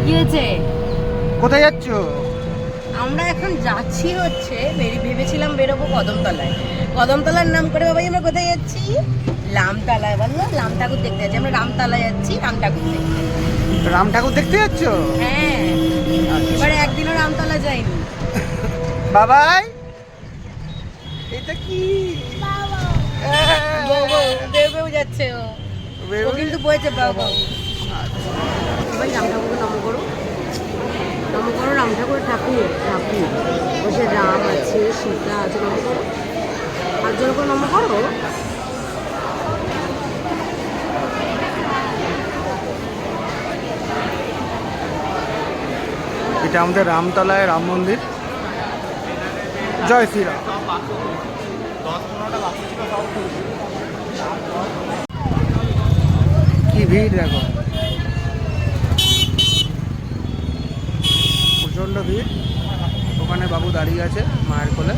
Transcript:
কি হয়েছে? কোথায় যাচ্ছ? আমরা এখন যাচ্ছি হচ্ছে ভেবেছিলাম বেরোবো কদমতলায়। কদমতলার নাম করে বাবাই আমরা কোথায় যাচ্ছি? লামতলায়। বললো লাম ঠাকুর দেখতে যাচ্ছি। আমরা রামতলায় যাচ্ছি রাম ঠাকুর দেখতে। রাম ঠাকুর দেখতে যাচ্ছ? হ্যাঁ, এবারে একদিনও রামতলা যাইনি। বাবাই এটা কি? বেউ যাচ্ছে ও। ও কিন্তু বয়েছে বাবা। এবার রাম ঠাকুরকে নম করো। নম করো রাম ঠাকুর ঠাকুর ঠাকুর। বসে রাম আছে, সীতা আছে, নম করো। হাত জোর করে নম করো। এটা আমাদের রামতলায় রাম মন্দির। জয় শ্রীরাম। কি ভিড় দেখো, প্রচন্ড ভিড়। ওখানে বাবু দাঁড়িয়ে আছে মায়ের কোলে।